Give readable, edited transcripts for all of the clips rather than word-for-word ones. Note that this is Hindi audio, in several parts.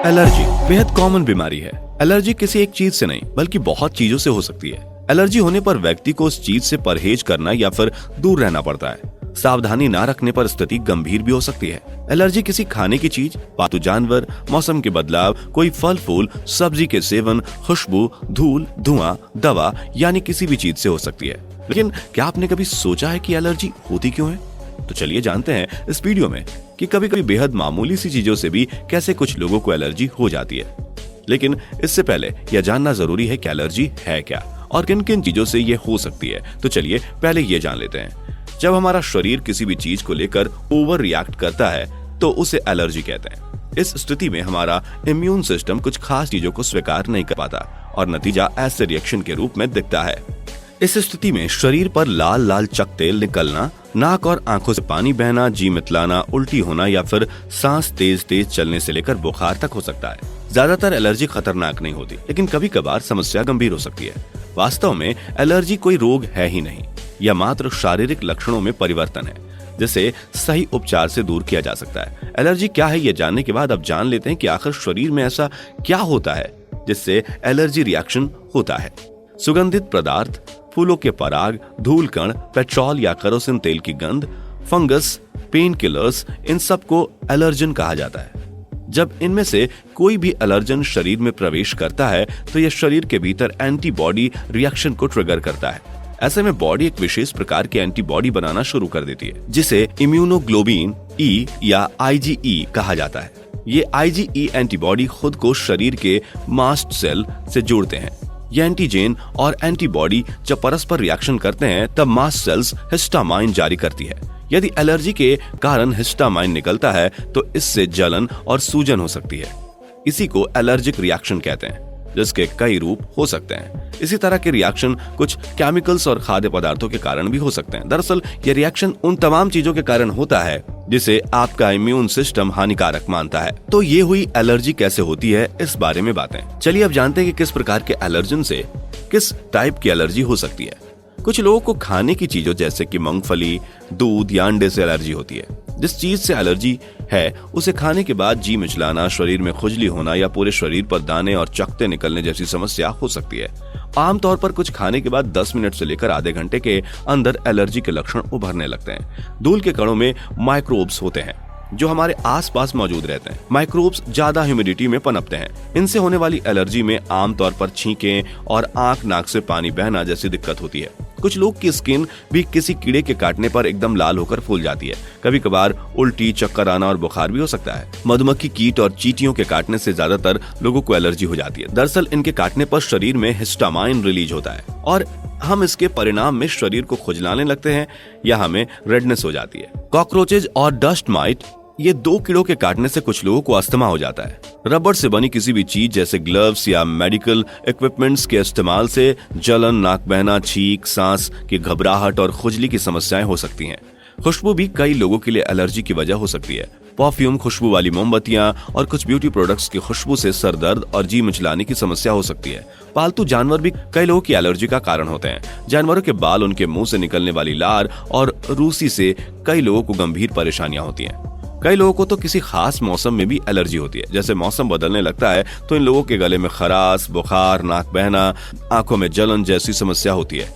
एलर्जी बेहद कॉमन बीमारी है। एलर्जी किसी एक चीज से नहीं बल्कि बहुत चीजों से हो सकती है। एलर्जी होने पर व्यक्ति को उस चीज से परहेज करना या फिर दूर रहना पड़ता है। सावधानी ना रखने पर स्थिति गंभीर भी हो सकती है। एलर्जी किसी खाने की चीज, पालतू जानवर, मौसम के बदलाव, कोई फल फूल, सब्जी के सेवन, खुशबू, धूल, धुआं, दवा यानी किसी भी चीज से हो सकती है। लेकिन क्या आपने कभी सोचा है कि एलर्जी होती क्यों है? तो चलिए जानते हैं इस वीडियो में कि कभी कभी बेहद मामूली सी चीजों से भी कैसे कुछ लोगों को एलर्जी हो जाती है। लेकिन इससे पहले यह जानना जरूरी है कि एलर्जी है क्या और किन किन चीजों से ये हो सकती है। तो चलिए पहले ये जान लेते हैं। जब हमारा शरीर किसी भी चीज को लेकर ओवर रिएक्ट करता है तो उसे एलर्जी कहते हैं। इस स्थिति में हमारा इम्यून सिस्टम कुछ खास चीजों को स्वीकार नहीं कर पाता और नतीजा ऐसे रिएक्शन के रूप में दिखता है। इस स्थिति में शरीर पर लाल लाल चकत्ते निकलना, नाक और आंखों से पानी बहना, जी मितलाना, उल्टी होना या फिर सांस तेज तेज चलने से लेकर बुखार तक हो सकता है। ज्यादातर एलर्जी खतरनाक नहीं होती, लेकिन कभी कभार समस्या गंभीर हो सकती है। वास्तव में एलर्जी कोई रोग है ही नहीं, यह मात्र शारीरिक लक्षणों में परिवर्तन है जिसे सही उपचार से दूर किया जा सकता है। एलर्जी क्या है ये जानने के बाद अब जान लेते हैं कि आखिर शरीर में ऐसा क्या होता है जिससे एलर्जी रिएक्शन होता है। सुगंधित पदार्थ, फूलों के पराग, धूल कण, पेट्रोल या केरोसिन तेल की गंध, फंगस, पेन किलर्स, इन सब को एलर्जन कहा जाता है। जब इनमें से कोई भी एलर्जन शरीर में प्रवेश करता है तो यह शरीर के भीतर एंटीबॉडी रिएक्शन को ट्रिगर करता है। ऐसे में बॉडी एक विशेष प्रकार की एंटीबॉडी बनाना शुरू कर देती है जिसे इम्यूनोग्लोबिन ई या IgE कहा जाता है। ये IgE एंटीबॉडी खुद को शरीर के मास्ट सेल से जोड़ते हैं। ये एंटीजेन और एंटीबॉडी जब परस्पर रिएक्शन करते हैं तब मास्ट सेल्स हिस्टामाइन जारी करती है। यदि एलर्जी के कारण हिस्टामाइन निकलता है तो इससे जलन और सूजन हो सकती है। इसी को एलर्जिक रिएक्शन कहते हैं, जिसके कई रूप हो सकते हैं। इसी तरह के रिएक्शन कुछ केमिकल्स और खाद्य पदार्थों के कारण भी हो सकते हैं। दरअसल यह रिएक्शन उन तमाम चीजों के कारण होता है जिसे आपका इम्यून सिस्टम हानिकारक मानता है। तो ये हुई एलर्जी कैसे होती है, इस बारे में बातें। चलिए अब जानते हैं कि किस प्रकार के एलर्जन से किस टाइप की एलर्जी हो सकती है। कुछ लोगों को खाने की चीजों जैसे कि मूंगफली, दूध या अंडे से एलर्जी होती है। जिस चीज से एलर्जी है उसे खाने के बाद जी मिचलाना, शरीर में खुजली होना या पूरे शरीर पर दाने और चकत्ते निकलने जैसी समस्या हो सकती है। आमतौर पर कुछ खाने के बाद 10 मिनट से लेकर आधे घंटे के अंदर एलर्जी के लक्षण उभरने लगते हैं। धूल के कणों में माइक्रोब्स होते हैं जो हमारे आसपास मौजूद रहते हैं। माइक्रोब्स ज्यादा ह्यूमिडिटी में पनपते हैं। इनसे होने वाली एलर्जी में आमतौर पर छींकें और आंख नाक से पानी बहना जैसी दिक्कत होती है। कुछ लोग की स्किन भी किसी कीड़े के काटने पर एकदम लाल होकर फूल जाती है। कभी कभार उल्टी, चक्कर आना और बुखार भी हो सकता है। मधुमक्खी, कीट और चींटियों के काटने से ज्यादातर लोगों को एलर्जी हो जाती है। दरअसल इनके काटने पर शरीर में हिस्टामाइन रिलीज होता है और हम इसके परिणाम में शरीर को खुजलाने लगते हैं या हमें रेडनेस हो जाती है। कॉकरोचेज और डस्ट माइट, ये 2 कीड़ों के काटने से कुछ लोगों को अस्थमा हो जाता है। रबड़ से बनी किसी भी चीज जैसे ग्लव्स या मेडिकल इक्विपमेंट्स के इस्तेमाल से जलन, नाक बहना, छींक, सांस की घबराहट और खुजली की समस्याएं हो सकती हैं। खुशबू भी कई लोगों के लिए एलर्जी की वजह हो सकती है। परफ्यूम, खुशबू वाली मोमबत्तियां और कुछ ब्यूटी प्रोडक्ट्स की खुशबू से सर दर्द और जी मिचलाने की समस्या हो सकती है। पालतू जानवर भी कई लोगों की एलर्जी का कारण होते हैं। जानवरों के बाल, उनके मुंह से निकलने वाली लार और रूसी से कई लोगों को गंभीर परेशानियां होती हैं। कई लोगों को तो किसी खास मौसम में भी एलर्जी होती है। जैसे मौसम बदलने लगता है तो इन लोगों के गले में खराश, बुखार, नाक बहना, आंखों में जलन जैसी समस्या होती है।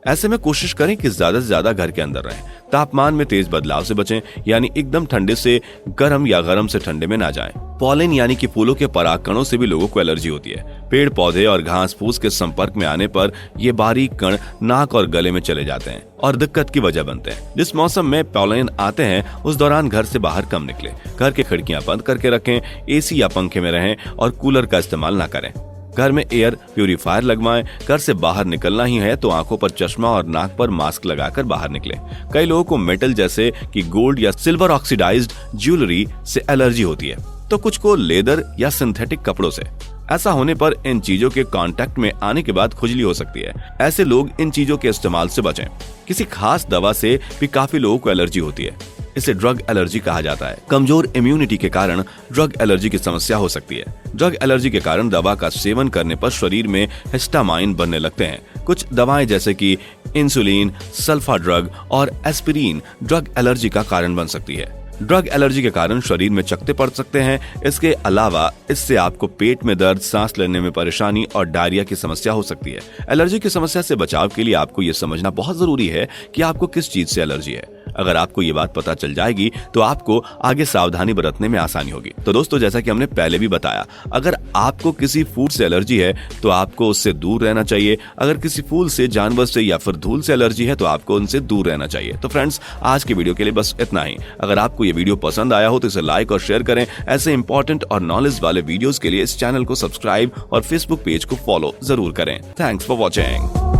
ऐसे में कोशिश करें कि ज्यादा से ज्यादा घर के अंदर रहें। तापमान में तेज बदलाव से बचें, यानी एकदम ठंडे से गर्म या गर्म से ठंडे में ना जाएं। पॉलन यानी कि फूलों के परागकणों से भी लोगों को एलर्जी होती है। पेड़ पौधे और घास फूस के संपर्क में आने पर ये बारीक कण नाक और गले में चले जाते हैं और दिक्कत की वजह बनते हैं। जिस मौसम में पॉलन आते हैं उस दौरान घर से बाहर कम निकलें। घर की खिड़कियां बंद करके रखें, AC या पंखे में रहें और कूलर का इस्तेमाल ना करें। घर में एयर प्यूरिफायर लगवाएं। घर से बाहर निकलना ही है तो आंखों पर चश्मा और नाक पर मास्क लगाकर बाहर निकलें। कई लोगों को मेटल जैसे कि गोल्ड या सिल्वर ऑक्सीडाइज्ड ज्वेलरी से एलर्जी होती है तो कुछ को लेदर या सिंथेटिक कपड़ों से। ऐसा होने पर इन चीजों के कांटेक्ट में आने के बाद खुजली हो सकती है। ऐसे लोग इन चीजों के इस्तेमाल से बचें। किसी खास दवा से भी काफी लोगों को एलर्जी होती है। इसे ड्रग एलर्जी कहा जाता है। कमजोर इम्यूनिटी के कारण ड्रग एलर्जी की समस्या हो सकती है। ड्रग एलर्जी के कारण दवा का सेवन करने पर शरीर में हिस्टामाइन बनने लगते हैं। कुछ दवाएं जैसे कि इंसुलिन, सल्फा ड्रग और एस्पिरिन ड्रग एलर्जी का कारण बन सकती है। ड्रग एलर्जी के कारण शरीर में चकत्ते पड़ सकते हैं। इसके अलावा इससे आपको पेट में दर्द, सांस लेने में परेशानी और डायरिया की समस्या हो सकती है। एलर्जी की समस्या से बचाव के लिए आपको ये समझना बहुत जरूरी है कि आपको किस चीज से एलर्जी है। अगर आपको ये बात पता चल जाएगी तो आपको आगे सावधानी बरतने में आसानी होगी। तो दोस्तों, जैसा कि हमने पहले भी बताया, अगर आपको किसी फूड से एलर्जी है तो आपको उससे दूर रहना चाहिए। अगर किसी फूल से, जानवर से या फिर धूल से एलर्जी है तो आपको उनसे दूर रहना चाहिए। तो फ्रेंड्स, आज की वीडियो के लिए बस इतना ही। अगर आपको ये वीडियो पसंद आया हो तो इसे लाइक और शेयर करें। ऐसे इंपॉर्टेंट और नॉलेज वाले वीडियोस के लिए इस चैनल को सब्सक्राइब और फेसबुक पेज को फॉलो जरूर करें। Thanks for watching.